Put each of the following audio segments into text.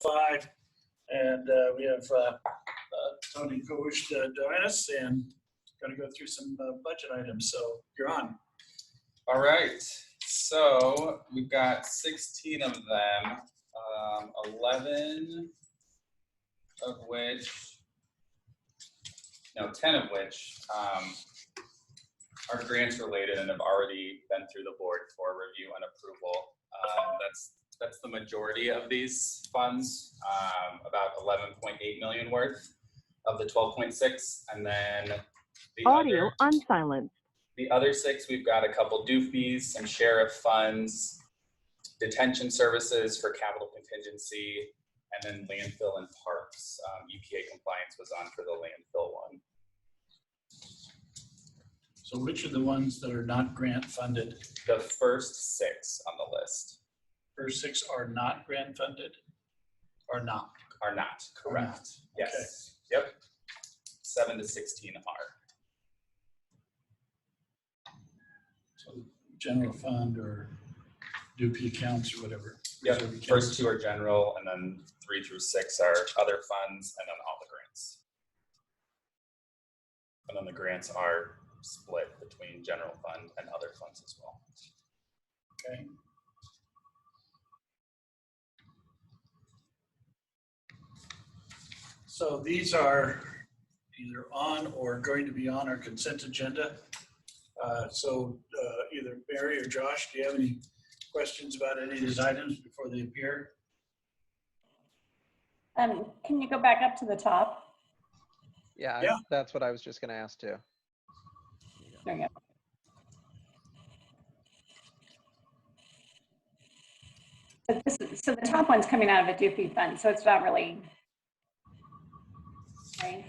5, and we have Tony Kowish to join us, and going to go through some budget items. So you're on. All right. So we've got 16 of them, 11 of which, no, 10 of which are grants related and have already been through the board for review and approval. That's the majority of these funds, about 11.8 million worth of the 12.6, and then the audio unsilenced. The other 6, we've got a couple doofees, some sheriff funds, detention services for capital contingency, and then landfill and parks. EPA compliance was on for the landfill one. So which are the ones that are not grant funded? The first 6 on the list. First 6 are not grant funded, or not? Are not, correct. Not. Yes. Okay. Yep. 7 to 16 are. So general fund or DUP accounts or whatever. Yep. First 2 are general, and then 3 through 6 are other funds, and then all the grants. And then the grants are split between general fund and other funds as well. Okay. So these are either on or going to be on our consent agenda. So either Barry or Josh, do you have any questions about any of these items before they appear? Can you go back up to the top? Yeah. That's what I was just going to ask too. There you go. So the top one's coming out of a DUP fund, so it's not really, right?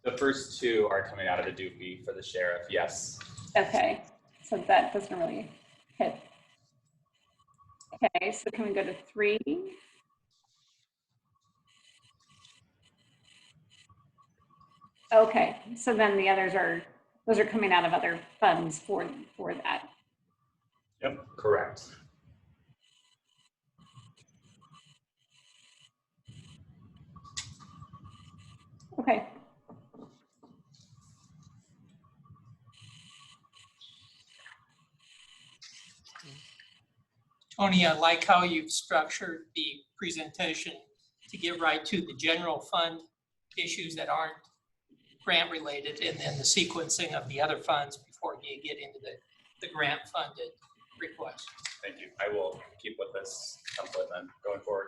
The first 2 are coming out of the doofy for the sheriff, yes. Okay, so that doesn't really hit. Okay, so can we go to 3? Okay, so then the others those are coming out of other funds for that. Yep, correct. Okay. Tony, I like how you've structured the presentation to get right to the general fund issues that aren't grant related, and then the sequencing of the other funds before you get into the grant funded request. Thank you. I will keep with this template then going forward.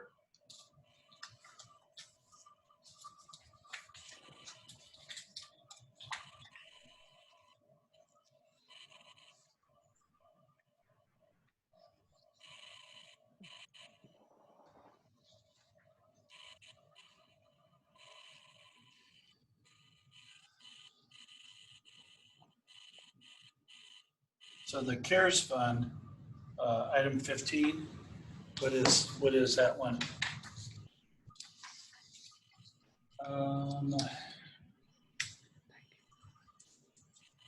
So the CARES fund, item 15, what is that one?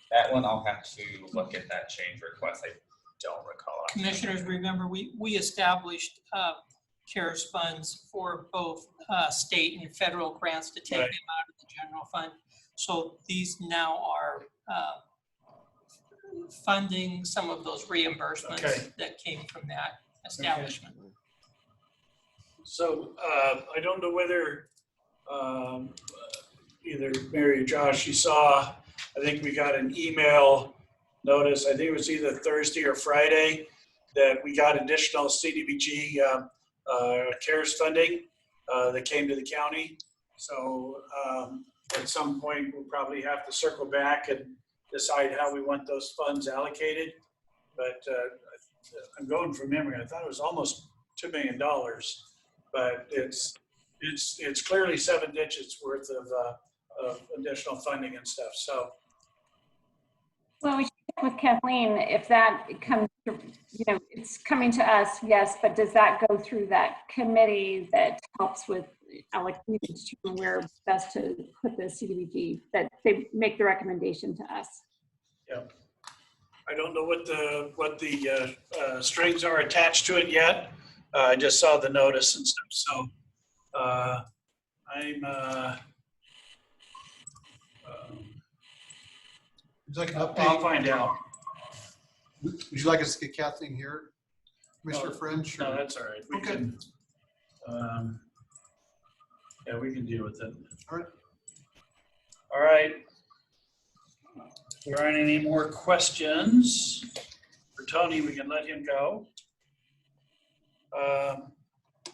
That one I'll have to look at that change request. I don't recall. Commissioners, remember we established CARES funds for both state and federal grants to take them out of the general fund. So these now are funding some of those reimbursements that came from that establishment. Okay. So I don't know whether either Mary or Josh, you saw, I think we got an email notice, I think it was either Thursday or Friday, that we got additional CDBG CARES funding that came to the county. So at some point, we'll probably have to circle back and decide how we want those funds allocated. But I'm going from memory. I thought it was almost $2 million, but it's clearly 7 digits worth of additional funding and stuff. So, well, we should check with Kathleen if that comes, it's coming to us, yes, but does that go through that committee that helps with allocations to where best to put the CDBG, that they make the recommendation to us? yeah. I don't know what the strings are attached to it yet. I just saw the notice and stuff. So I'm, Would you like an I'll update? find out. Would you like us to get Kathleen here? Commissioner No, French? No, that's all right. We Okay. can, yeah, we can deal with it. All right. All right. If there aren't any more questions for Tony, we can let him go.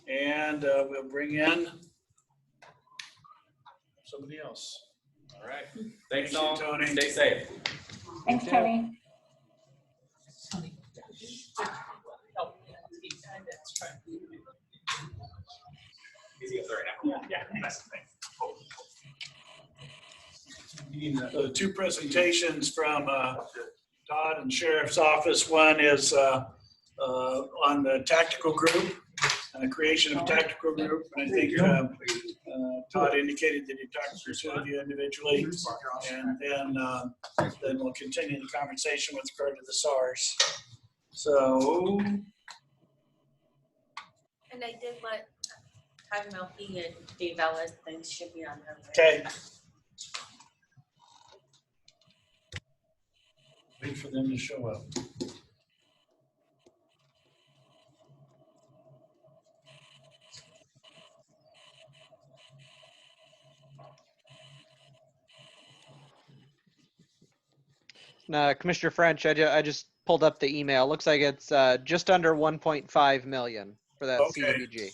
And we'll bring in somebody else. All right. Thanks Thank you, all. Tony. Stay safe. Thanks, Tony. Help me out. That's right. The two presentations from Todd and Sheriff's Office. One is on the tactical group and the creation of a tactical group. And I think Todd indicated that he talked to two of you individually. And then we'll continue the conversation with regard to the SARS. So, And I did let Todd Melfi and Dave Ellis, things should be on their way. okay. Wait for them to show up. Commissioner French, I just pulled up the email. Looks like it's just under 1.5 million for that Okay. CDBG.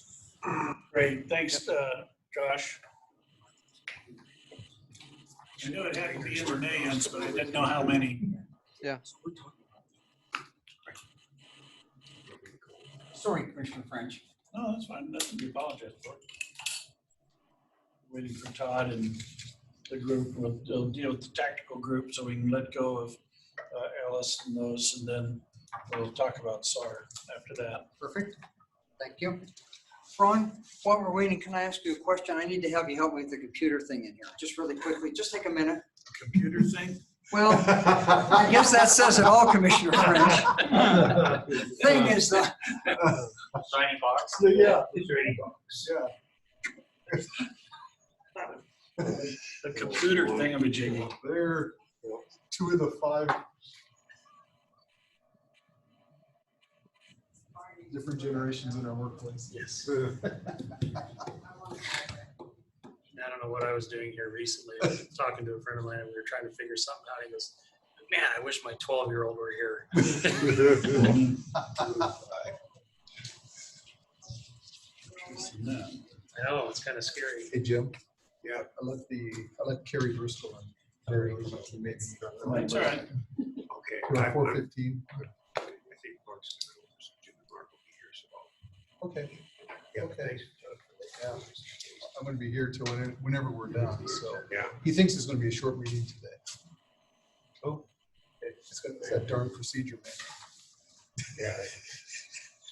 Great, thanks, Josh. I knew it had to be in the millions, but I didn't know how many. Sorry, Commissioner French. No, that's fine, nothing to apologize for. Waiting for Todd and the group, they'll deal with the tactical group so we can let go of Alice and those, and then we'll talk about SAR after that. Perfect. Thank you. Ron, while we're waiting, can I ask you a question? I need to have you help me with the computer thing in here, just really quickly. Just take a minute. Computer thing? Well, I guess that says it all, Commissioner French. Thing is that, Shiny box. Yeah. Shiny box. Yeah. The computer thingamajiggy. They're two of the 5 different generations in our workplace. Yes. I don't know what I was doing here recently. I was talking to a friend of mine and we were trying to figure something out. He goes, man, I wish my 12-year-old were here. I know, it's kind of scary. Hey, Jim. Yeah. I let Kerry Bristol and Larry teammates. That's all right. Okay. Around 4:15. I think Mark's Jim and Mark will be here, so. Okay. Yeah, Okay. thanks. Yeah. I'm gonna be here till whenever we're done, so. Yeah. He thinks it's gonna be a short meeting today. Oh. It's that darn procedure, man. Yeah.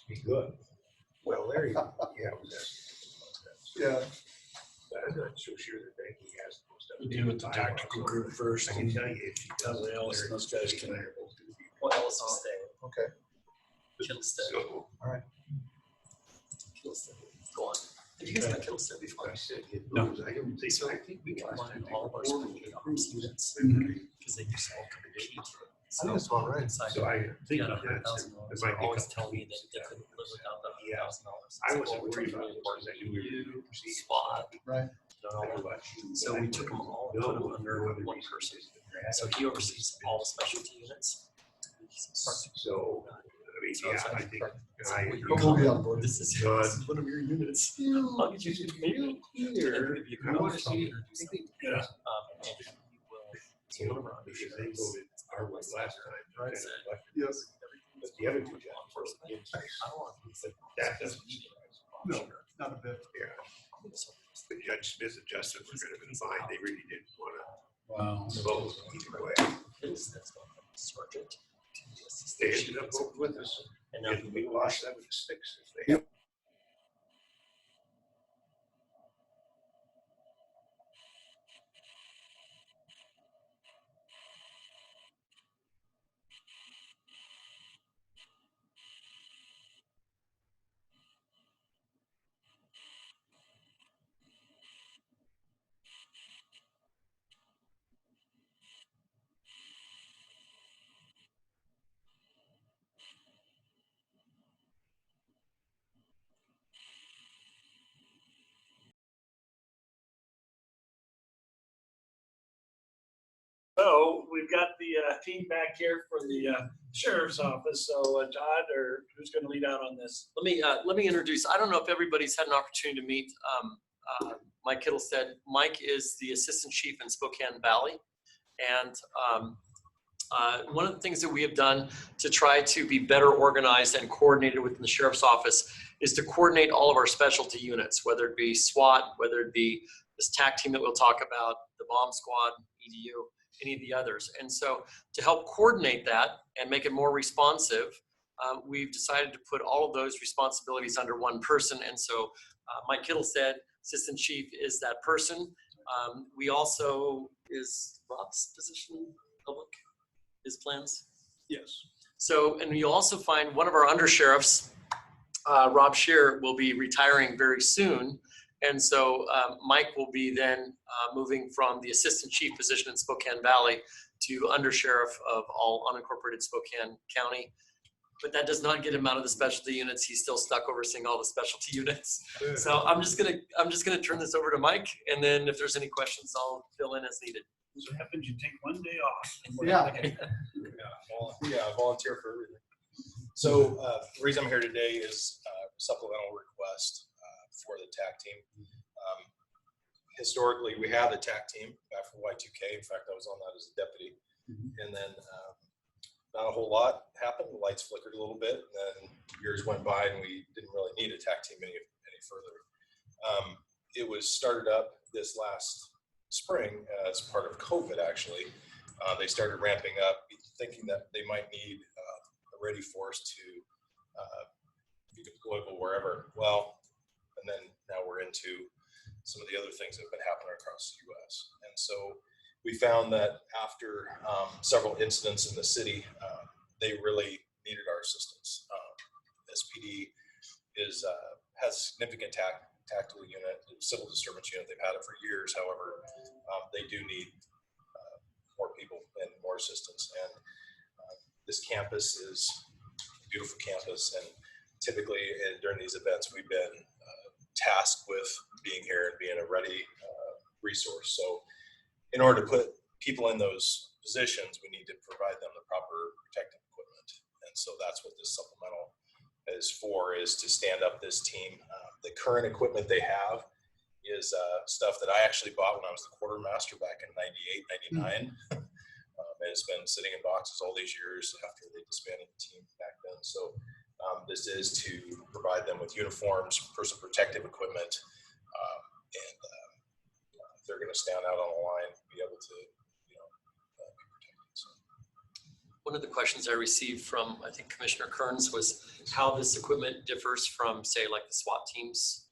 Be good. Well, Larry, yeah, Yeah. I'm not so sure that he has. We'll deal with the tactical group first. I can tell you if she does. Tell Alice and those guys can. What else is there? Okay. Kittlestead. So, Kittlestead. Go on. Have you guys met Kittlestead before? I said, No. I don't think, So I think we combine combined all of our specialty ops units Mhm. because they used to all compete. I think that's about right. Inside So I think got that's, $100,000. it They're might be a always couple telling me that tweaks they that- couldn't live without the Yeah. $100,000. I wasn't worried about it because I knew we were gonna proceed. Spot. Right. I know about you, So but we I took them didn't all and know put them under no other one reason person. to grab So it. he oversees all specialty units. So, I mean, So it's yeah, I like, think, it's I like, agree. But we'll be on board. This is Done. one of your units. I'll get you to mail here. If you I can wanna see- Yeah. and he will. So one of our other Because they sheriffs, voted our way last time. Right. kind of left it. Yes. But the other two jobs were I against us. don't want to say That doesn't surprise me. No, not a bit. Yeah. But Judge Smith and Justin were gonna be fine. They really didn't wanna Wow. vote either way. That's not sergeant. to the assistant They chief. ended up voting with us. And now And we lost 7-6 if they Yep. So we've got the team back here for the sheriff's office. So Todd, or who's going to lead out on this? Let me introduce. I don't know if everybody's had an opportunity to meet Mike Kittlestead. Mike is the assistant chief in Spokane Valley, and one of the things that we have done to try to be better organized and coordinated within the sheriff's office is to coordinate all of our specialty units, whether it be SWAT, whether it be this TAC team that we'll talk about, the bomb squad, EDU, any of the others. And so to help coordinate that and make it more responsive, we've decided to put all of those responsibilities under one person. And so Mike Kittlestead, assistant chief, is that person. We also, is Rob's position public? His plans? Yes. So, and you'll also find one of our undersheriffs, Rob Shear, will be retiring very soon. And so Mike will be then moving from the assistant chief position in Spokane Valley to undersheriff of all unincorporated Spokane County. But that does not get him out of the specialty units. He's still stuck overseeing all the specialty units. So I'm just gonna turn this over to Mike, and then if there's any questions, I'll fill in as needed. So what happens, you take one day off. Volunteer for everything. So the reason I'm here today is supplemental request for the TAC team. Historically, we had the TAC team back from Y2K. In fact, I was on that as a deputy. And then not a whole lot happened. The lights flickered a little bit. And then years went by and we didn't really need a TAC team any further. It was started up this last spring as part of COVID, actually. They started ramping up, thinking that they might need a ready force to be deployable wherever. Well, and then now we're into some of the other things that have been happening across the U.S. And so we found that after several incidents in the city, they really needed our assistance. SPD has significant tactical unit, civil disturbance unit. They've had it for years. However, they do need more people and more assistance. And this campus is a beautiful campus. And typically during these events, we've been tasked with being here and being a ready resource. So in order to put people in those positions, we need to provide them the proper protective equipment. And so that's what this supplemental is for, is to stand up this team. The current equipment they have is stuff that I actually bought when I was the quartermaster back in 98, 99. And it's been sitting in boxes all these years after they disbanded the team back then. So this is to provide them with uniforms, personal protective equipment, and they're going to stand out on the line, be able to, be protected. So. One of the questions I received from, I think, Commissioner Kearns was how this equipment differs from, say, like the SWAT team's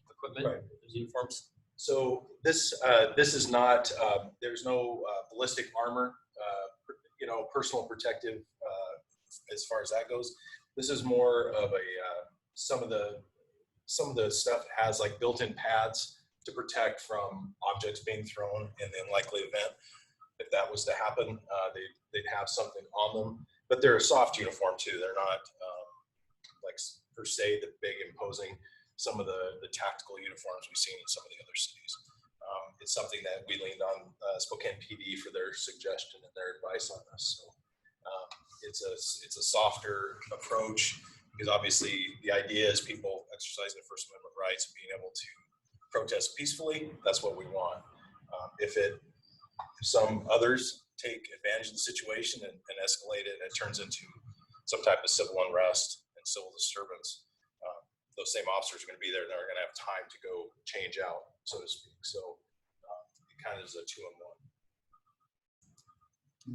equipment, right. Uniforms. So this is not. There's no ballistic armor, personal protective as far as that goes. This is more of a some of the stuff has like built-in pads to protect from objects being thrown in the unlikely event. If that was to happen, they'd have something on them. But they're a soft uniform too. They're not like per se the big imposing some of the tactical uniforms we've seen in some of the other cities. It's something that we leaned on Spokane PD for their suggestion and their advice on this. So it's a softer approach, because obviously the idea is people exercising their First Amendment rights and being able to protest peacefully. That's what we want. If some others take advantage of the situation and escalate it, and it turns into some type of civil unrest and civil disturbance, those same officers are going to be there and they're going to have time to go change out, so to speak. So it kind of is a 2-in-1.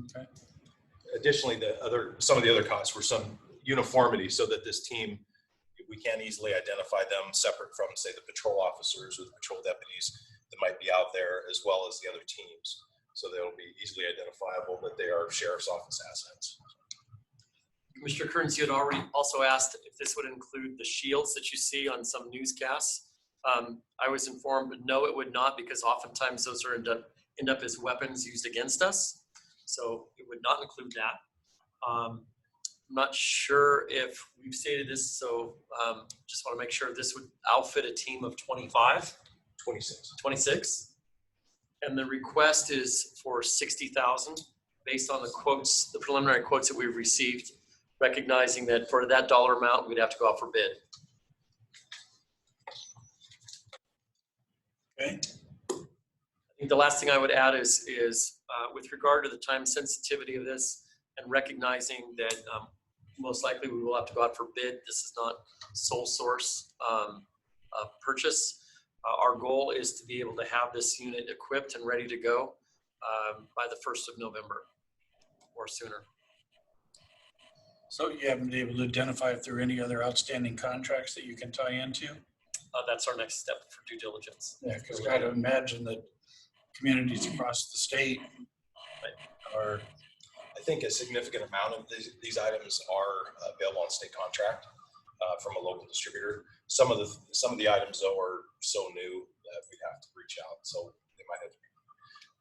Okay. Additionally, some of the other costs were some uniformity, so that this team, we can't easily identify them separate from, say, the patrol officers or the patrol deputies that might be out there, as well as the other teams. So they'll be easily identifiable that they are sheriff's office assets. Commissioner Kearns, you had already also asked if this would include the shields that you see on some newscasts. I was informed, no, it would not, because oftentimes those are end up as weapons used against us. So it would not include that. I'm not sure if we've stated this, so just want to make sure this would outfit a team of 25? 26. 26? And the request is for 60,000 based on the quotes, the preliminary quotes that we've received, recognizing that for that dollar amount, we'd have to go out for bid. Okay. I think the last thing I would add is with regard to the time sensitivity of this and recognizing that most likely we will have to go out for bid. This is not sole source purchase. Our goal is to be able to have this unit equipped and ready to go by the 1st of November or sooner. So you haven't been able to identify if there are any other outstanding contracts that you can tie into? That's our next step for due diligence. Yeah, because I would imagine that communities across the state are. I think a significant amount of these items are available on state contract from a local distributor. Some of the items though are so new that we'd have to reach out, so they might have to be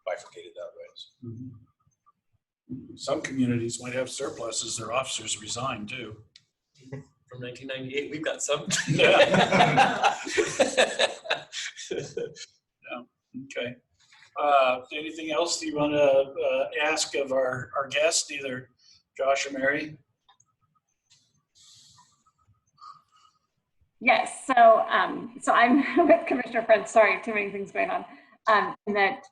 bifurcated that way. Mm-hmm. Some communities might have surpluses, their officers resign too. From 1998, we've got some. Yeah. Okay. Anything else you want to ask of our guest, either Josh or Mary? Yes, so so I'm with Commissioner French, sorry, too many things going on. And that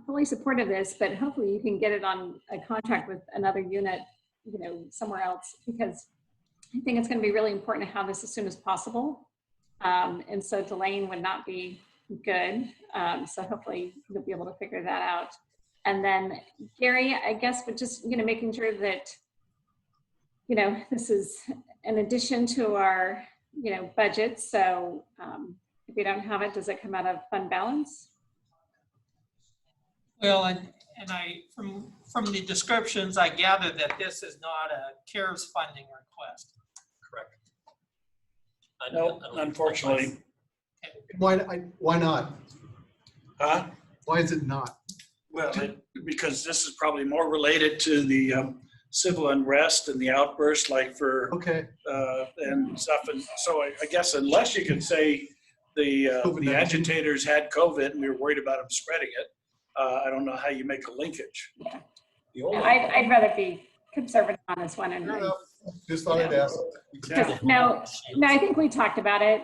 fully supportive this, but hopefully you can get it on a contract with another unit, you know, somewhere else, because I think it's going to be really important to have this as soon as possible. And so delaying would not be good. So hopefully you'll be able to figure that out. And then Gary, I guess, but just, you know, making sure that, you know, this is in addition to our, you know, budget. So if we don't have it, does it come out of fund balance? Well, and I, from the descriptions, I gather that this is not a CARES funding request. Correct. No, unfortunately. Why not? Huh? Why is it not? Well, because this is probably more related to the civil unrest and the outburst, like for Okay. and stuff. And so I guess unless you can say the agitators had COVID and we were worried about them spreading it, I don't know how you make a linkage. Yeah. The only, I'd rather be conservative on this one. And Fair enough. Just thought I'd ask. yeah. no, I think we talked about it,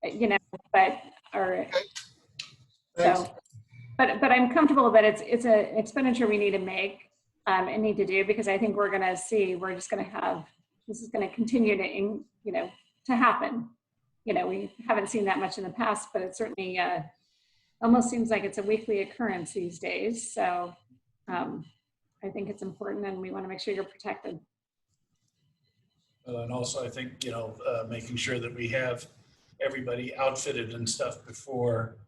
you know, but, or, Thanks. so, but I'm comfortable that it's an expenditure we need to make and need to do, because I think we're going to see, we're just going to have, this is going to continue to, you know, to happen. You know, we haven't seen that much in the past, but it certainly almost seems like it's a weekly occurrence these days. So I think it's important, and we want to make sure you're protected. And also I think, you know, making sure that we have everybody outfitted and stuff before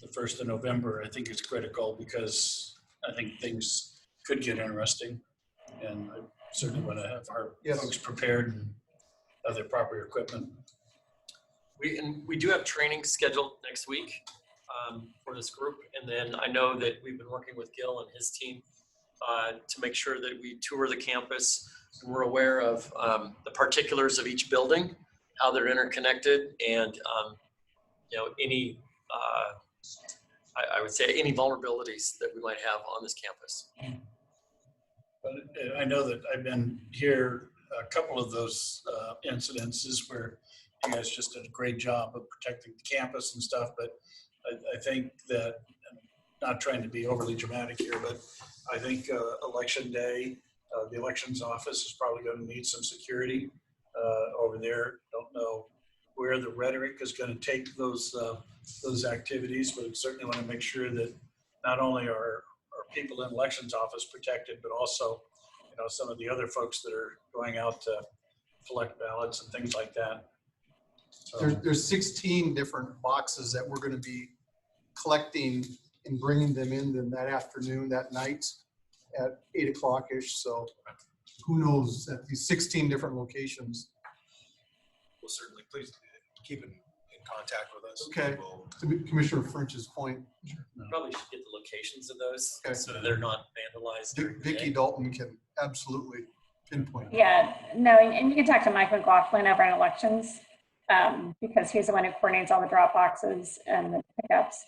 the 1st of November, I think is critical, because I think things could get interesting. And I certainly want to have our folks prepared and have their proper equipment. We do have training scheduled next week for this group. And then I know that we've been working with Gil and his team to make sure that we tour the campus and we're aware of the particulars of each building, how they're interconnected, and you know, any I would say any vulnerabilities that we might have on this campus. But I know that I've been here a couple of those incidences where you guys just did a great job of protecting the campus and stuff. But I think that, not trying to be overly dramatic here, but I think election day, the elections office is probably going to need some security over there. Don't know where the rhetoric is going to take those activities, but certainly want to make sure that not only are people in elections office protected, but also, you know, some of the other folks that are going out to collect ballots and things like that. So, There's 16 different boxes that we're going to be collecting and bringing them in then that afternoon, that night at 8 o'clock-ish. So who knows at these 16 different locations. Well, certainly, please keep in contact with us. Okay. We'll, To Commissioner French's point, Probably should get the locations of those Okay. so that they're not vandalized. during the Vicki day. Dalton can absolutely pinpoint. Yeah, no, and you can talk to Mike McLaughlin over in elections, because he's the one who coordinates all the drop boxes and the pickups.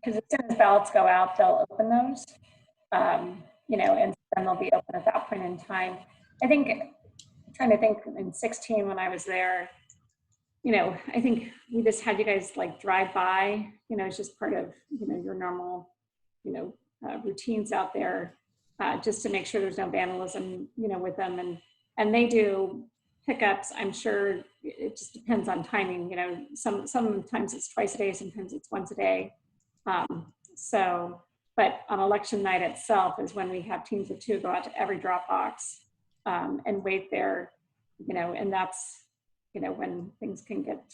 because as soon as ballots go out, they'll open those. And then they'll be open at that point in time. I think, I'm trying to think in 16 when I was there, I think we just had you guys like drive by, it's just part of, your normal, routines out there, just to make sure there's no vandalism, with them. And they do pickups. I'm sure it just depends on timing, sometimes it's twice a day, sometimes it's once a day. But on election night itself is when we have teams of 2 go out to every drop box, and wait there, and that's, when things can get,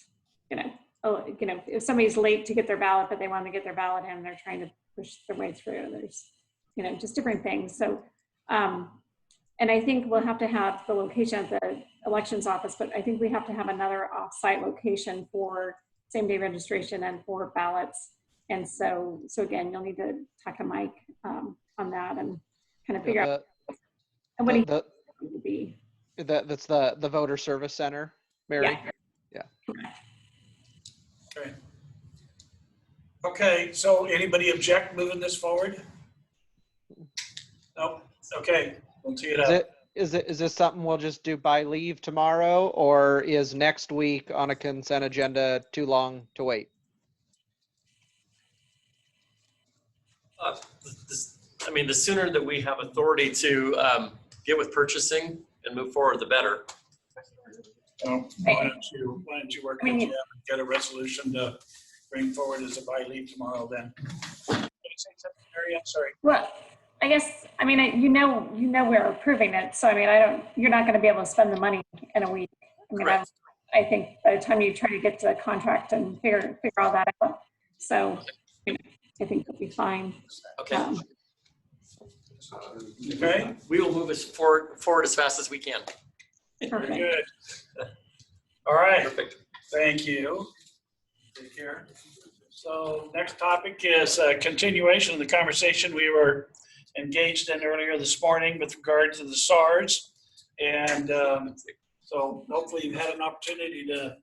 if somebody's late to get their ballot, but they want to get their ballot in, they're trying to push their way through. There's, just different things. So, and I think we'll have to have the location at the elections office, but I think we have to have another off-site location for same-day registration and for ballots. And so again, you'll need to talk to Mike on that and kind of figure out what he to be. That's the voter service center, Mary. Yeah. Okay. Okay, so anybody object moving this forward? No? Okay, we'll tee it up. Is this something we'll just do by leave tomorrow, or is next week on a consent agenda too long to wait? The sooner that we have authority to get with purchasing and move forward, the better. Why don't you work with Jeff and get a resolution to bring forward as a by leave tomorrow then? Can you say something, Mary? I'm sorry. Well, I guess, we're approving it. So, you're not going to be able to spend the money in a week. I think by the time you try to get to the contract and figure all that out. So I think it'll be fine. Okay. Okay. We will move us forward as fast as we can. Very good. All right. Perfect. Thank you. Take care. So next topic is a continuation of the conversation we were engaged in earlier this morning with regard to the SARS. And so hopefully you've had an opportunity to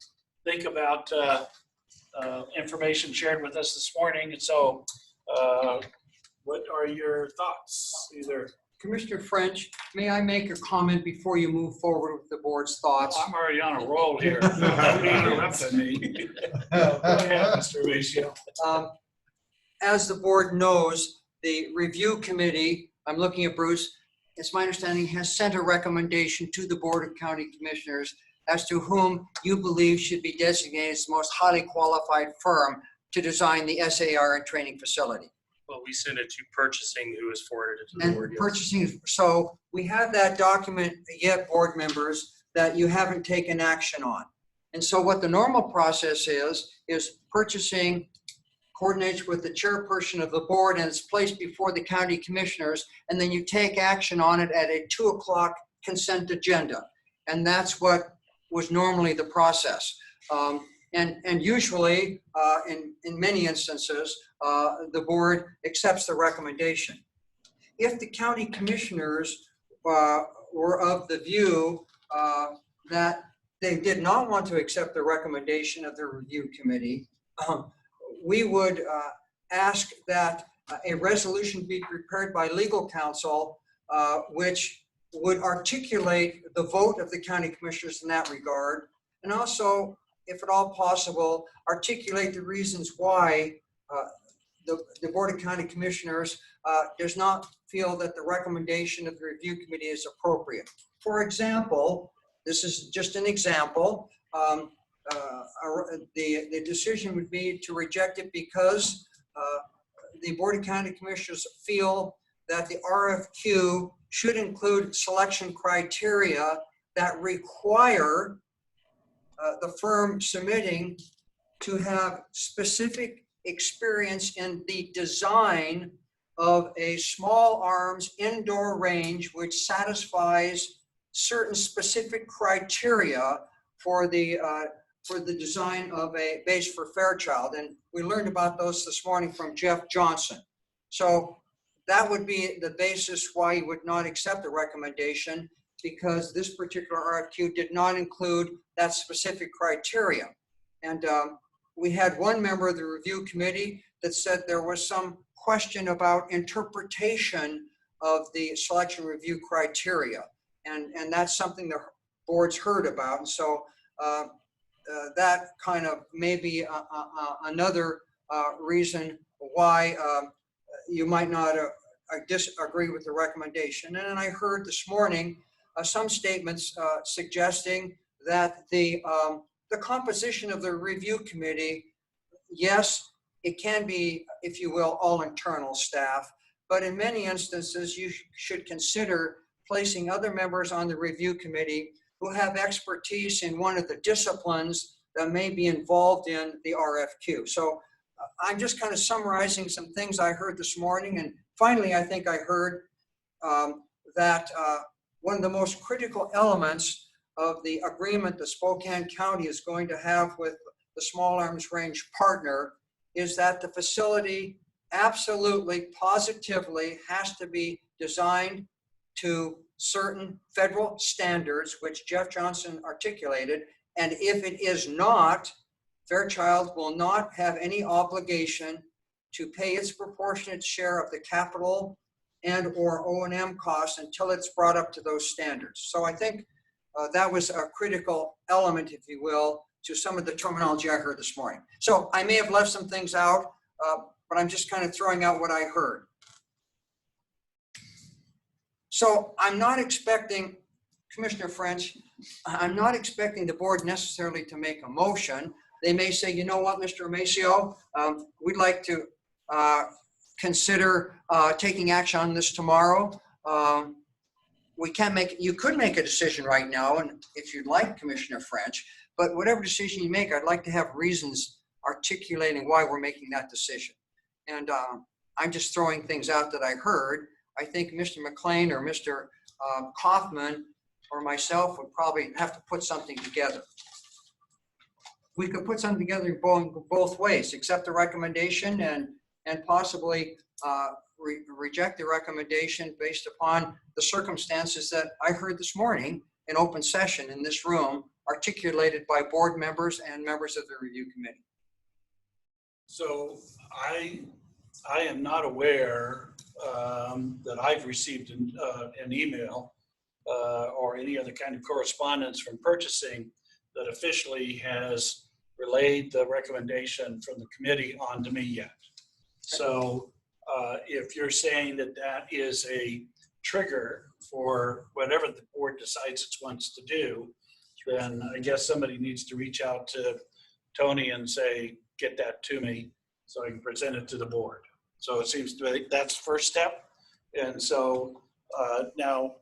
think about information shared with us this morning. And so what are your thoughts? Commissioner French, may I make a comment before you move forward with the board's thoughts? I'm already on a roll here. Don't be interrupting me. Go ahead, Mr. Ratio. As the board knows, the review committee, I'm looking at Bruce, it's my understanding, has sent a recommendation to the Board of County Commissioners as to whom you believe should be designated as the most highly qualified firm to design the SAR and training facility. Well, we sent it to purchasing, who has forwarded it to the And board. Yes. purchasing, so we have that document yet, board members, that you haven't taken action on. And so what the normal process is purchasing coordinates with the chairperson of the board and it's placed before the county commissioners, and then you take action on it at a 2 o'clock consent agenda. And that's what was normally the process. And usually, in many instances, the board accepts the recommendation. If the county commissioners were of the view that they did not want to accept the recommendation of the review committee, we would ask that a resolution be prepared by legal counsel, which would articulate the vote of the county commissioners in that regard, and also, if at all possible, articulate the reasons why the Board of County Commissioners does not feel that the recommendation of the review committee is appropriate. For example, this is just an example, the decision would be to reject it because the Board of County Commissioners feel that the RFQ should include selection criteria that require the firm submitting to have specific experience in the design of a small arms indoor range which satisfies certain specific criteria for the design of a base for Fairchild. And we learned about those this morning from Jeff Johnson. So that would be the basis why you would not accept the recommendation, because this particular RFQ did not include that specific criteria. And we had one member of the review committee that said there was some question about interpretation of the selection review criteria. And that's something the board's heard about. And so that kind of may be another reason why you might not disagree with the recommendation. And then I heard this morning some statements suggesting that the composition of the review committee, yes, it can be, if you will, all internal staff, but in many instances, you should consider placing other members on the review committee who have expertise in one of the disciplines that may be involved in the RFQ. So I'm just kind of summarizing some things I heard this morning. And finally, I think I heard that one of the most critical elements of the agreement that Spokane County is going to have with the small arms range partner is that the facility absolutely, positively has to be designed to certain federal standards, which Jeff Johnson articulated. And if it is not, Fairchild will not have any obligation to pay its proportionate share of the capital and or O&M costs until it's brought up to those standards. So I think that was a critical element, if you will, to some of the terminology I heard this morning. So I may have left some things out, but I'm just kind of throwing out what I heard. So I'm not expecting, Commissioner French, I'm not expecting the board necessarily to make a motion. They may say, you know what, Mr. Amacio, we'd like to consider taking action on this tomorrow. We can't make, you could make a decision right now, and if you'd like, Commissioner French, but whatever decision you make, I'd like to have reasons articulating why we're making that decision. And I'm just throwing things out that I heard. I think Mr. McLean or Mr. Kaufman or myself would probably have to put something together. We could put something together both ways, accept the recommendation and possibly reject the recommendation based upon the circumstances that I heard this morning in open session in this room, articulated by board members and members of the review committee. So I am not aware that I've received an email or any other kind of correspondence from purchasing that officially has relayed the recommendation from the committee on to me yet. So if you're saying that that is a trigger for whatever the board decides it wants to do, then I guess somebody needs to reach out to Tony and say, get that to me so I can present it to the board. So it seems to me that's the first step. And so now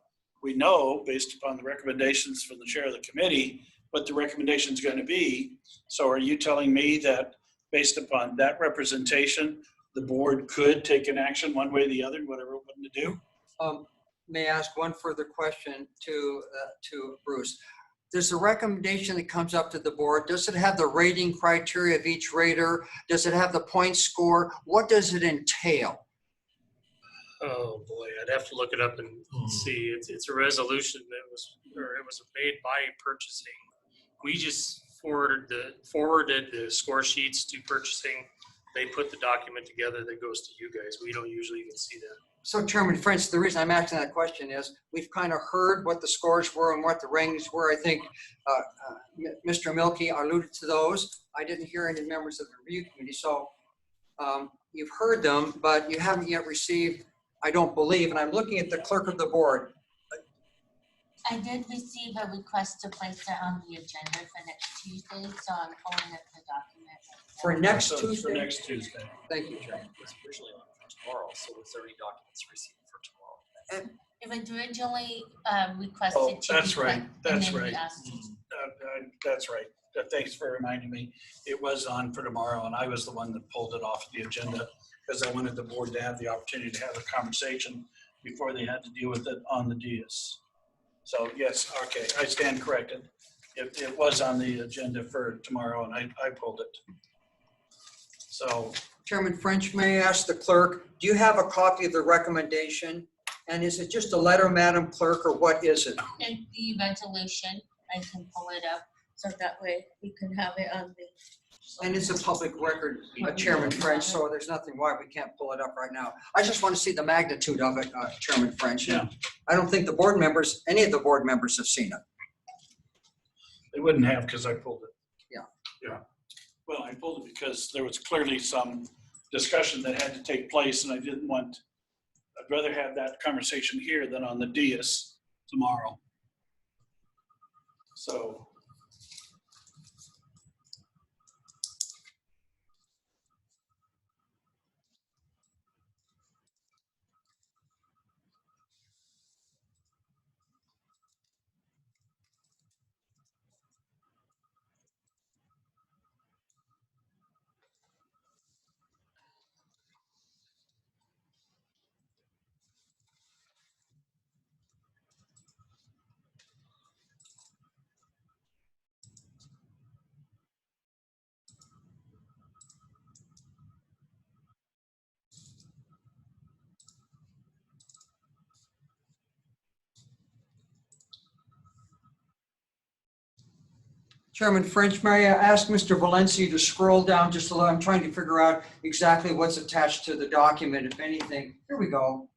we know, based upon the recommendations from the chair of the committee, what the recommendation is going to be. So are you telling me that based upon that representation, the board could take an action one way or the other, whatever it wanted to do? May I ask one further question to Bruce? There's a recommendation that comes up to the board. Does it have the rating criteria of each rater? Does it have the point score? What does it entail? Oh boy, I'd have to look it up and see. It's a resolution that was made by purchasing. We just forwarded the score sheets to purchasing. They put the document together that goes to you guys. We don't usually even see that. So Chairman French, the reason I'm asking that question is we've kind of heard what the scores were and what the rankings were. I think Mr. Milkey alluded to those. I didn't hear any members of the review committee. So you've heard them, but you haven't yet received, I don't believe, and I'm looking at the clerk of the board. I did receive a request to place it on the agenda for next Tuesday, so I'm pulling up the document. For next So Tuesday? For next Tuesday. Thank you, Chairman. It was originally on for tomorrow, so was there any documents received for tomorrow? It was originally Oh, requested to be that's put, right. and That's then we right. asked you. That's right. Thanks for reminding me. It was on for tomorrow, and I was the one that pulled it off the agenda because I wanted the board to have the opportunity to have a conversation before they had to deal with it on the dais. So yes, okay, I stand corrected. It was on the agenda for tomorrow, and I pulled it. So Chairman French, may I ask the clerk, do you have a copy of the recommendation? And is it just a letter, Madam Clerk, or what is it? And the resolution, I can pull it up, so that way we can have it on the And it's a public record, Chairman French, so there's nothing why we can't pull it up right now. I just want to see the magnitude of it, Chairman French. Yeah. I don't think the board members, any of the board members have seen it. They wouldn't have because I pulled it. Yeah. Yeah. Well, I pulled it because there was clearly some discussion that had to take place, and I didn't want, I'd rather have that conversation here than on the dais tomorrow. So. Chairman French, may I ask Mr. Valencia to scroll down just a little? I'm trying to figure out exactly what's attached to the document, if anything. Here we go.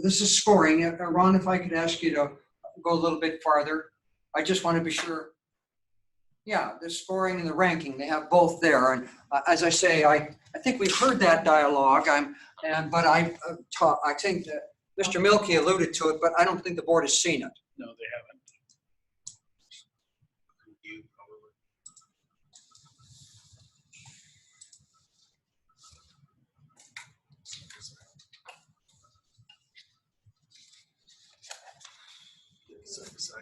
This is scoring. Ron, if I could ask you to go a little bit farther. I just want to be sure. Yeah, the scoring and the ranking, they have both there. And as I say, I think we've heard that dialogue. But I think that Mr. Milkey alluded to it, but I don't think the board has seen it. No, they haven't.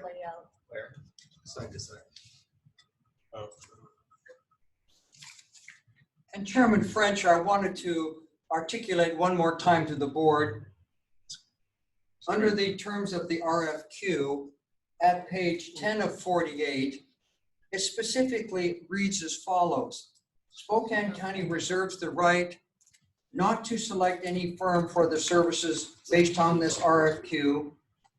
Layout. Where? Side to side. Oh. And Chairman French, I wanted to articulate one more time to the board. Under the terms of the RFQ, at page 10 of 48, it specifically reads as follows. Spokane County reserves the right not to select any firm for the services based on this RFQ,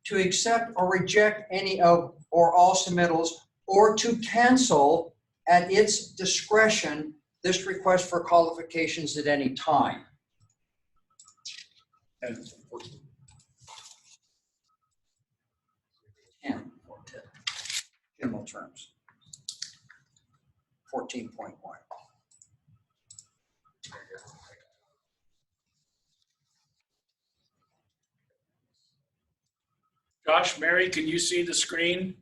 to accept or reject any of or all submittals, or to cancel at its discretion this request for qualifications at any time. And General terms. 14.1. Josh, Mary, can you see the screen?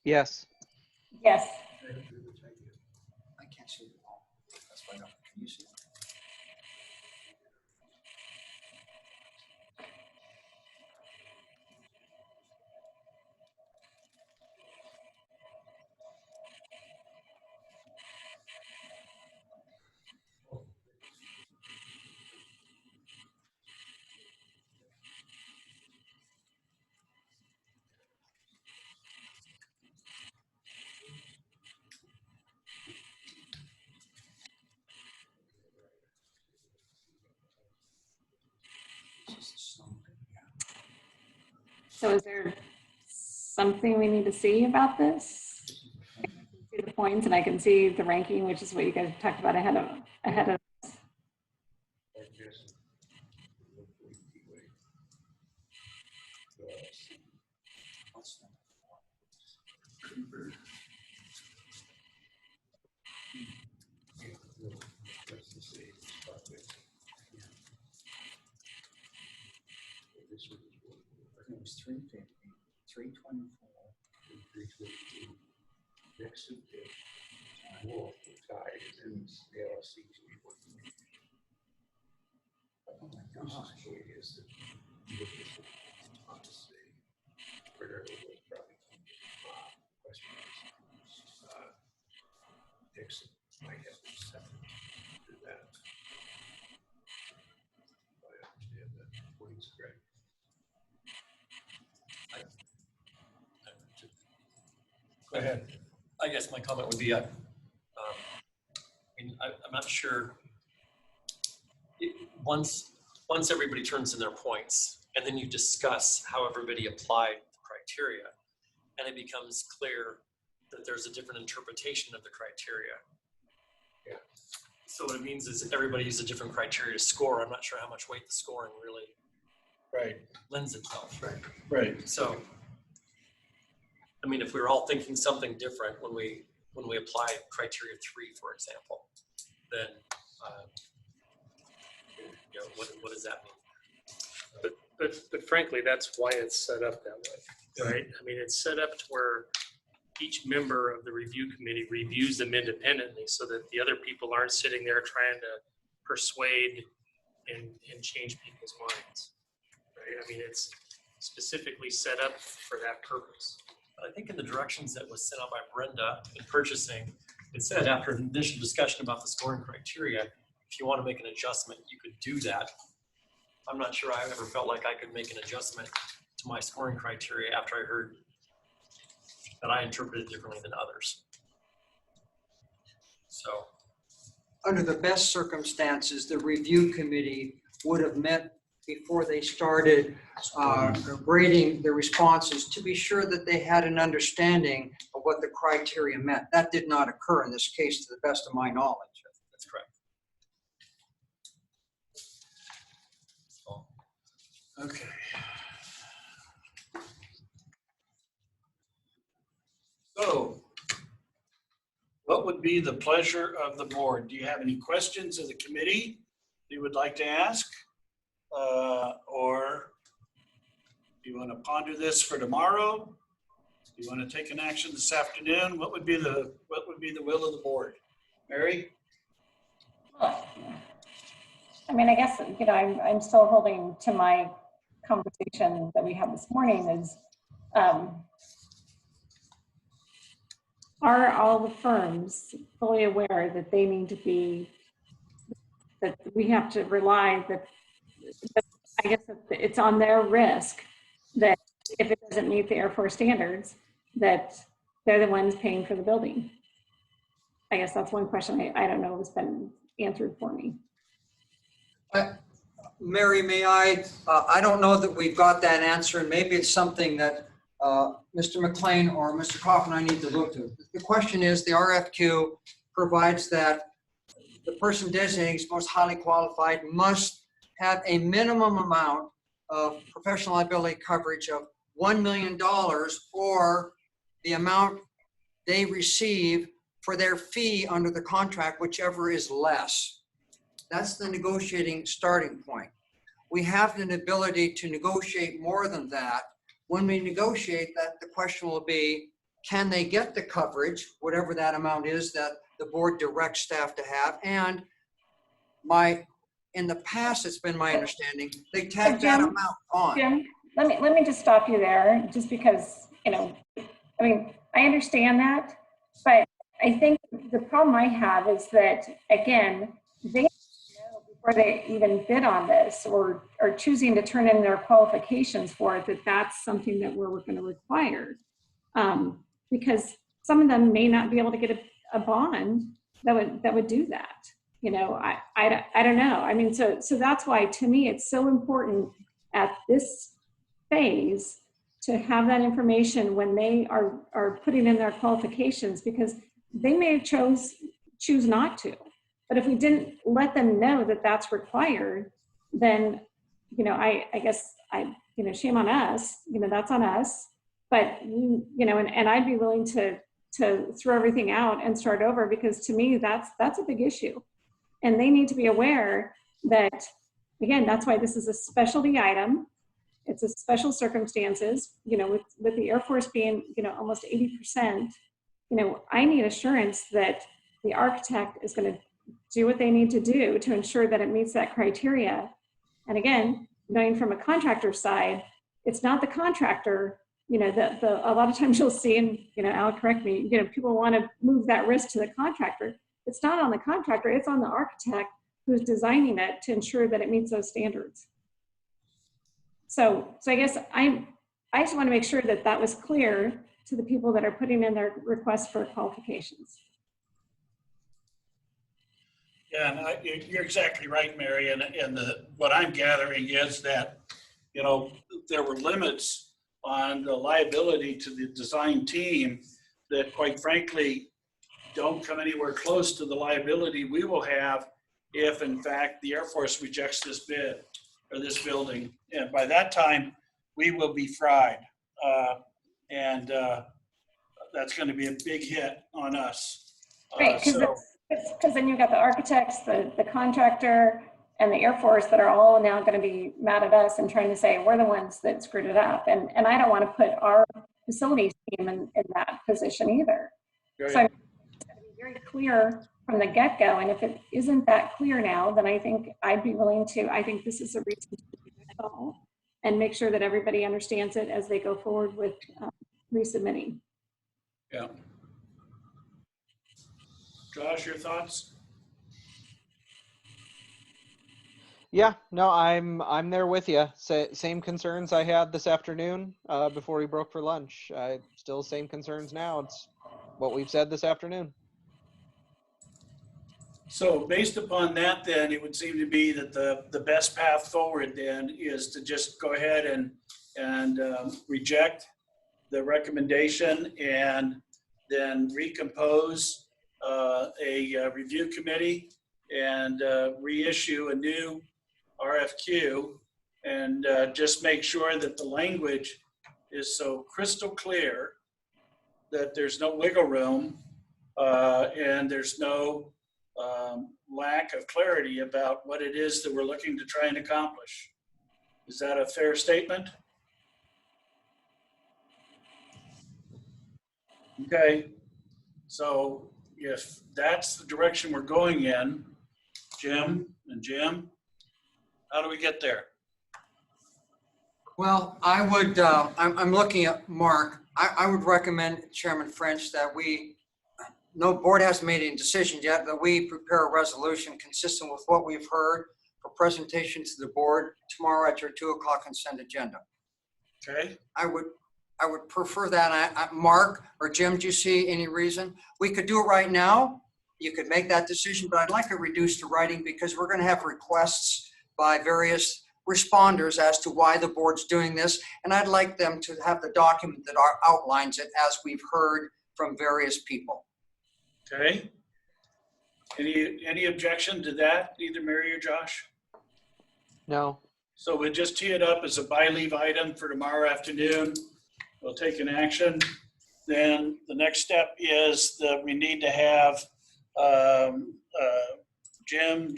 Yes. Yes. I can't see it all. That's why I don't. Can you see it? So is there something we need to see about this? I can see the points and I can see the ranking, which is what you guys talked about ahead of. It was 350, 324, 350. Next to it, Wolf, the guy is in the LLC. Oh my gosh. It is the honestly, where it was probably Dixon might have seven to that. I understand that Wayne's great. Go ahead. I guess my comment would be, I'm not sure. Once everybody turns in their points, and then you discuss how everybody applied the criteria, and it becomes clear that there's a different interpretation of the criteria. Yeah. So what it means is everybody uses a different criteria to score. I'm not sure how much weight the scoring really lends itself. Right. So, I mean, if we were all thinking something different when we apply criteria 3, for example, then what does that mean? But frankly, that's why it's set up that way, right? I mean, it's set up to where each member of the review committee reviews them independently so that the other people aren't sitting there trying to persuade and change people's minds, right? I mean, it's specifically set up for that purpose. I think in the directions that was sent out by Brenda in purchasing, it said after an initial discussion about the scoring criteria, if you want to make an adjustment, you could do that. I'm not sure I ever felt like I could make an adjustment to my scoring criteria after I heard that I interpreted differently than others. So, Under the best circumstances, the review committee would have met before they started grading the responses to be sure that they had an understanding of what the criteria meant. That did not occur in this case, to the best of my knowledge. that's correct. Okay. So, what would be the pleasure of the board? Do you have any questions of the committee you would like to ask? Or do you want to ponder this for tomorrow? Do you want to take an action this afternoon? What would be the will of the board? Mary? I mean, I guess, I'm still holding to my conversation that we had this morning is, are all the firms fully aware that they need to be, that we have to rely that I guess it's on their risk that if it doesn't meet the Air Force standards, that they're the ones paying for the building? I guess that's one question I don't know has been answered for me. Mary, may I don't know that we've got that answer, and maybe it's something that Mr. McLean or Mr. Kaufman I need to look to. The question is, the RFQ provides that the person designated as most highly qualified must have a minimum amount of professional liability coverage of $1 million or the amount they receive for their fee under the contract, whichever is less. That's the negotiating starting point. We have an ability to negotiate more than that. When we negotiate that, the question will be, can they get the coverage, whatever that amount is that the board directs staff to have? And in the past, it's been my understanding, they tag that amount on. Jim, let me just stop you there, just because, I mean, I understand that, but I think the problem I have is that, again, they know before they even bid on this or are choosing to turn in their qualifications for it, that that's something that we're going to require. Because some of them may not be able to get a bond that would do that. I don't know. I mean, so that's why, to me, it's so important at this phase to have that information when they are putting in their qualifications, because they may choose not to. But if we didn't let them know that that's required, then, I guess shame on us, that's on us. But, and I'd be willing to throw everything out and start over, because to me, that's a big issue. And they need to be aware that, again, that's why this is a specialty item. It's a special circumstances, with the Air Force being, almost 80%, I need assurance that the architect is going to do what they need to do to ensure that it meets that criteria. And again, knowing from a contractor side, it's not the contractor, a lot of times you'll see, and, Al, correct me, people want to move that risk to the contractor. It's not on the contractor, it's on the architect who's designing it to ensure that it meets those standards. So I guess I just want to make sure that that was clear to the people that are putting in their requests for qualifications. Yeah, and you're exactly right, Mary. And what I'm gathering is that, there were limits on the liability to the design team that quite frankly don't come anywhere close to the liability we will have if in fact the Air Force rejects this bid or this building. And by that time, we will be fried. And that's going to be a big hit on us. Right, So because then you've got the architects, the contractor, and the Air Force that are all now going to be mad at us and trying to say we're the ones that screwed it up. And I don't want to put our facilities team in that position either. Right. So it's going to be very clear from the get-go. And if it isn't that clear now, then I think I'd be willing to, I think this is a reason to call and make sure that everybody understands it as they go forward with resubmitting. Yeah. Josh, your thoughts? Yeah, no, I'm there with you. Same concerns I had this afternoon before we broke for lunch. Still same concerns now. It's what we've said this afternoon. So based upon that, then it would seem to be that the best path forward then is to just go ahead and reject the recommendation and then recompose a review committee and reissue a new RFQ and just make sure that the language is so crystal clear that there's no wiggle room and there's no lack of clarity about what it is that we're looking to try and accomplish. Is that a fair statement? Okay, so if that's the direction we're going in, Jim, how do we get there? Well, I would, I'm looking at Mark. I would recommend, Chairman French, that no board hasn't made any decisions yet, that we prepare a resolution consistent with what we've heard for presentation to the board tomorrow at your 2 o'clock consent agenda. Okay. I would prefer that. Mark or Jim, do you see any reason? We could do it right now. You could make that decision, but I'd like it reduced to writing because we're going to have requests by various responders as to why the board's doing this. And I'd like them to have the document that outlines it as we've heard from various people. Okay. Any objection to that, either Mary or Josh? No. So we'll just tee it up as a by-leave item for tomorrow afternoon. We'll take an action. Then the next step is that we need to have Jim,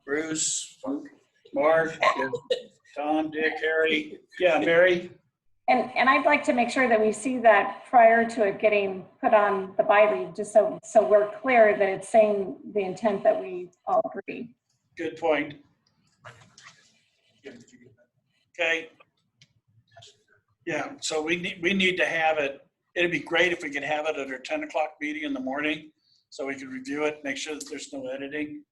Bruce, Mark, Tom, Dick, Harry. Yeah, Mary? And I'd like to make sure that we see that prior to it getting put on the by leave, just so we're clear that it's saying the intent that we all agree. Good point. Okay. Yeah, so we need to have it. It'd be great if we could have it at our 10 o'clock meeting in the morning so we could review it, make sure that there's no editing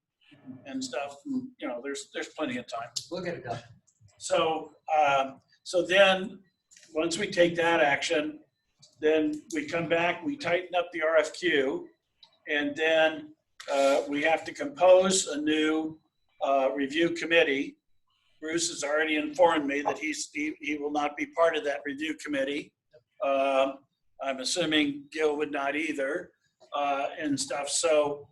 and stuff. You know, there's plenty of time. We'll get it done. So, so then once we take that action, then we come back, we tighten up the RFQ, and then we have to compose a new review committee. Bruce has already informed me that he will not be part of that review committee. I'm assuming Gil would not either, and stuff. So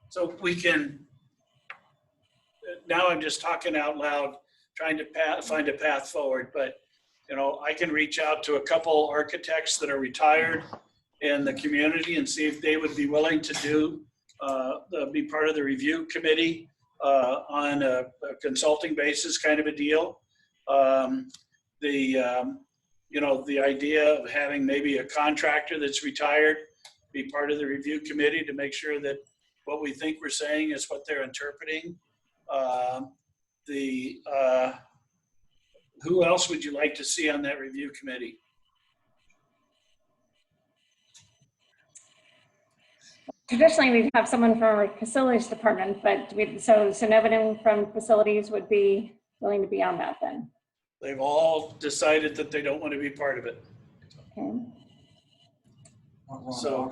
so we can, now I'm just talking out loud, trying to find a path forward, but you know, I can reach out to a couple architects that are retired in the community and see if they would be willing to be part of the review committee on a consulting basis kind of a deal. You know, the idea of having maybe a contractor that's retired be part of the review committee to make sure that what we think we're saying is what they're interpreting. Who else would you like to see on that review committee? Traditionally, we'd have someone from our facilities department, but so nobody from facilities would be willing to be on that then. They've all decided that they don't want to be part of it. Okay. So,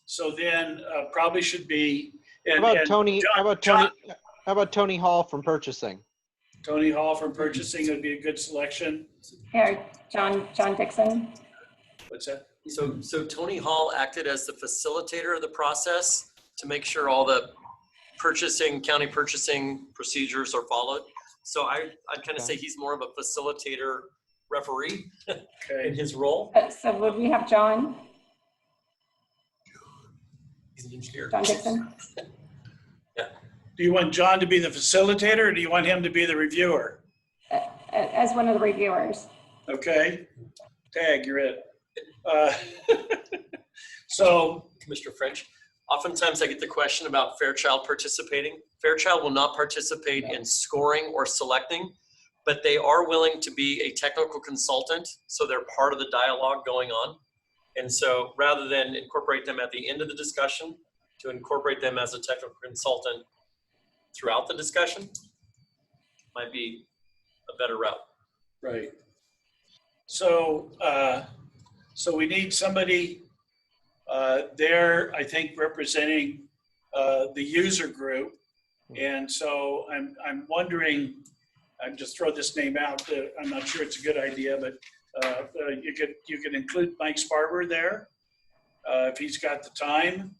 So then probably should be. How And, about and Tony? John- How about John- Tony? How about Tony Hall from purchasing? Tony Hall from purchasing would be a good selection. Here, John Dixon. What's that? So Tony Hall acted as the facilitator of the process to make sure all the county purchasing procedures are followed. So I'd kind of say he's more of a facilitator referee in Okay. his role. So would we have John He's an engineer. Dixon? Do you want John to be the facilitator or do you want him to be the reviewer? As one of the reviewers. Okay. Tag, you're it. So, Commissioner French, oftentimes I get the question about Fairchild participating. Fairchild will not participate in scoring or selecting, but they are willing to be a technical consultant, so they're part of the dialogue going on. And so rather than incorporate them at the end of the discussion, to incorporate them as a technical consultant throughout the discussion might be a better route. right. So, so we need somebody there, I think, representing the user group. And so I'm wondering, I'm just throw this name out. I'm not sure it's a good idea, but you could include Mike Sparber there if he's got the time.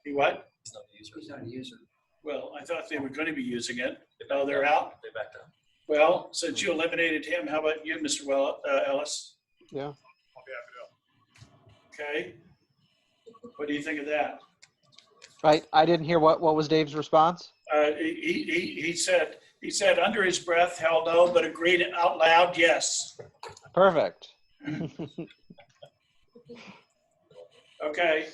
He what? He's not a user. He's not a user. Well, I thought they were going to be using it. Now they're out. They backed out. Well, since you eliminated him, how about you, Mr. Ellis? Yeah. Okay. What do you think of that? I didn't hear what was Dave's response. He said under his breath, hell no, but agreed out loud, yes. Perfect. Okay.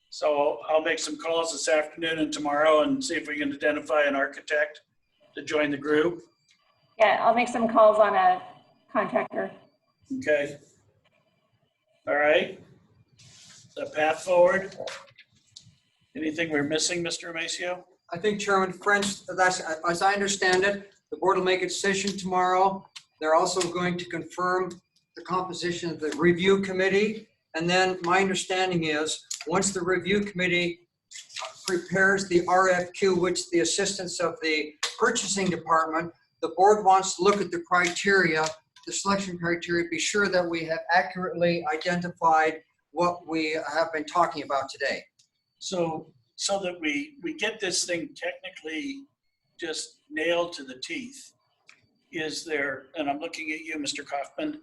So I'll make some calls this afternoon and tomorrow and see if we can identify an architect to join the group. Yeah, I'll make some calls on a contractor. Okay. All right. The path forward. Anything we're missing, Mr. Amacio? I think Chairman French, that's, as I understand it, the board will make a decision tomorrow. They're also going to confirm the composition of the review committee. And then my understanding is, once the review committee prepares the RFQ, which the assistance of the purchasing department, the board wants to look at the criteria, the selection criteria, be sure that we have accurately identified what we have been talking about today. So that we get this thing technically just nailed to the teeth, is there, and I'm looking at you, Mr. Kaufman,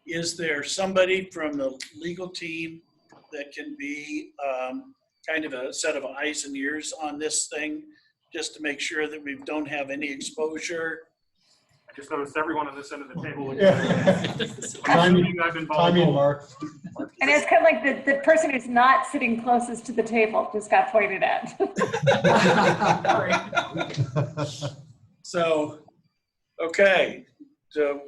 is there somebody from the legal team that can be kind of a set of eyes and ears on this thing, just to make sure that we don't have any exposure? I just noticed everyone on this end of the table. Timing, I've been Mark. And it's kind of like the person who's not sitting closest to the table just got pointed at. So, okay, so,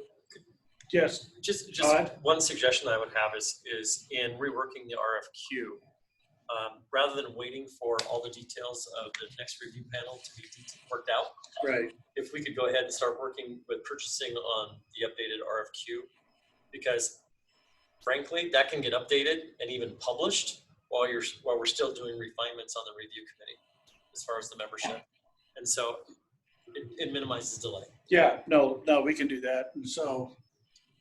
yes, Just Todd? one suggestion I would have is in reworking the RFQ, rather than waiting for all the details of the next review panel to be worked out, right, if we could go ahead and start working with purchasing on the updated RFQ, because frankly, that can get updated and even published while we're still doing refinements on the review committee as far as the membership. And so it minimizes delay. yeah, no, we can do that, and so,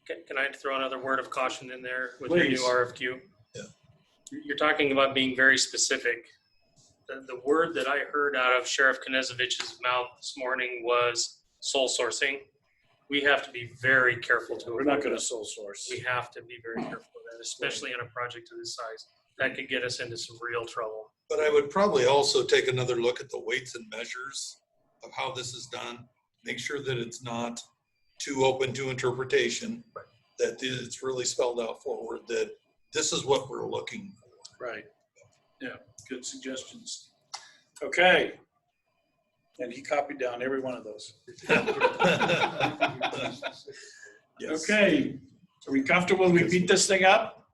Can I throw another word of caution in there with the new Please. RFQ? Yeah. You're talking about being very specific. The word that I heard out of Sheriff Knezovich's mouth this morning was sole sourcing. We have to be very careful to we're not avoid gonna that. sole source. We have to be very careful of that, especially in a project of this size. That could get us into some real trouble. But I would probably also take another look at the weights and measures of how this is done. Make sure that it's not too open to interpretation, that it's really spelled out forward, that this is what we're looking for. Right, yeah, good suggestions. Okay. And he copied down every one of those. Yes. Okay, are we comfortable we beat this thing up?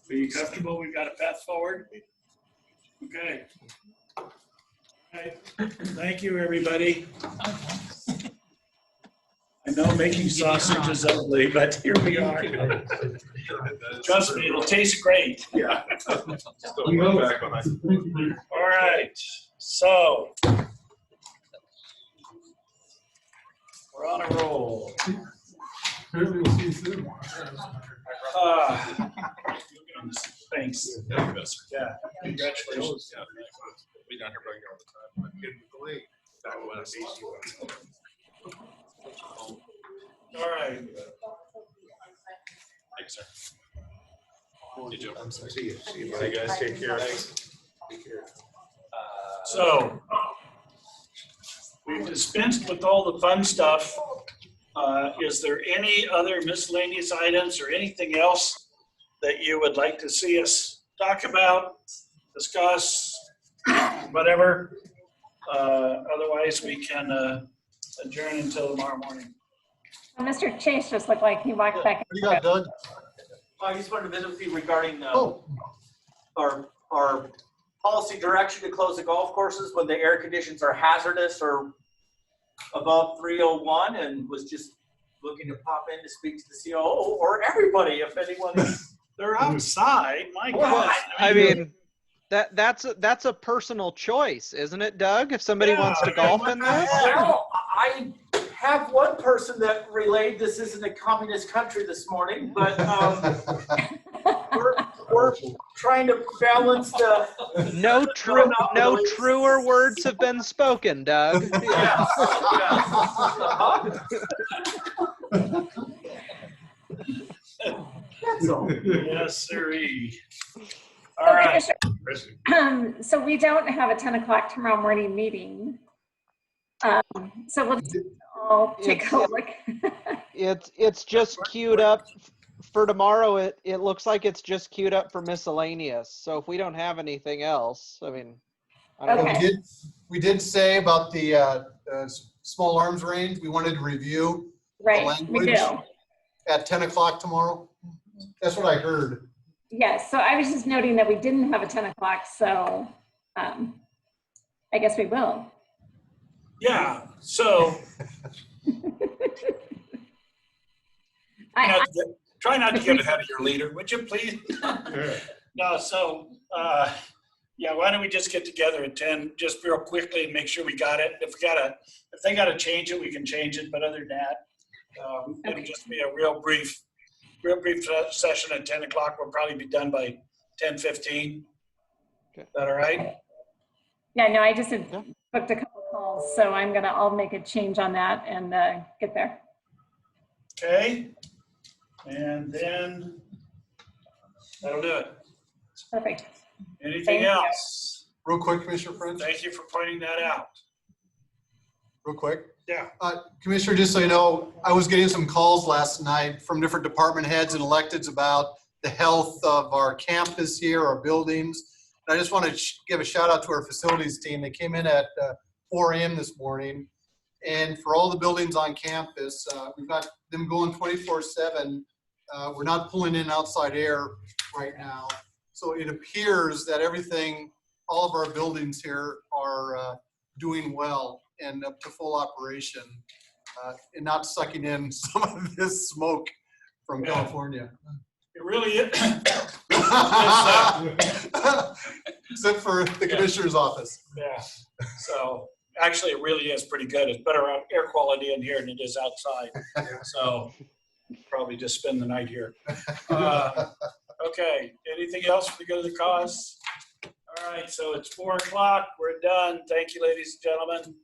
Are you comfortable we've got a path forward? Okay. All right. Thank you, everybody. I I know making sausage is ugly, but here we are. Trust me, it'll taste great. Yeah. Still went back on it. All right, so. We're on a roll. Apparently we'll see you soon. Thanks. Yeah, you bet, sir. Yeah, congratulations. Yeah, we down here bugging all the time. Good with the lake. That was All right. Thanks, sir. Hey, Joe. See you. See you. Hey, guys, take care. Thanks. Take care. So we've dispensed with all the fun stuff. Is there any other miscellaneous items or anything else that you would like to see us talk about, discuss, whatever? Otherwise, we can adjourn until tomorrow morning. Mr. Chase just looked like he walked back. What do you got, Doug? I just wanted to visit with you regarding Oh, our policy direction to close the golf courses when the air conditions are hazardous or above 301, and was just looking to pop in to speak to the COO or everybody if anyone. They're outside, my Well, God. I mean, that's a personal choice, isn't it, Doug? If somebody wants to golf in this? Well, I have one person that relayed this isn't a communist country this morning, but we're trying to balance the. No truer words have been spoken, Doug. Yes, That's all. Yes, sirree. All right. So we don't have a 10 o'clock tomorrow morning meeting. So we'll just all take a look. It's just queued up for tomorrow. It looks like it's just queued up for miscellaneous. So if we don't have anything else, I mean, I don't know. Okay. we did say about the small arms range, we wanted to review the Right, we language do. at 10 o'clock tomorrow. That's what I heard. Yes, so I was just noting that we didn't have a 10 o'clock, so I guess we will. Yeah, so try not to get ahead of your leader, would you please? No, so, yeah, why don't we just get together at 10, just real quickly and make sure we got it. If they gotta change it, we can change it, but other than that, it'll just be a real brief session at 10 o'clock. We'll probably be done by 10:15. Okay. Is that all right? Yeah, no, I just had booked a couple calls, so I'll make a change on that and get there. Okay, and then that'll do it. Perfect. Anything Thank you. else? Real quick, Commissioner French, Thank you for pointing that out. real quick. Yeah. Commissioner, just so you know, I was getting some calls last night from different department heads and electeds about the health of our campus here, our buildings. And I just want to give a shout out to our facilities team. They came in at 4 a.m. this morning. And for all the buildings on campus, we've got them going 24/7. We're not pulling in outside air right now. So it appears that all of our buildings here are doing well and up to full operation and not sucking in some of this smoke from California. It really is. Except for the commissioner's office. Yeah, so actually it really is pretty good. It's better air quality in here than it is outside. So probably just spend the night here. Okay, anything else for the good of the cause? All right, so it's 4 o'clock. We're done. Thank you, ladies and gentlemen.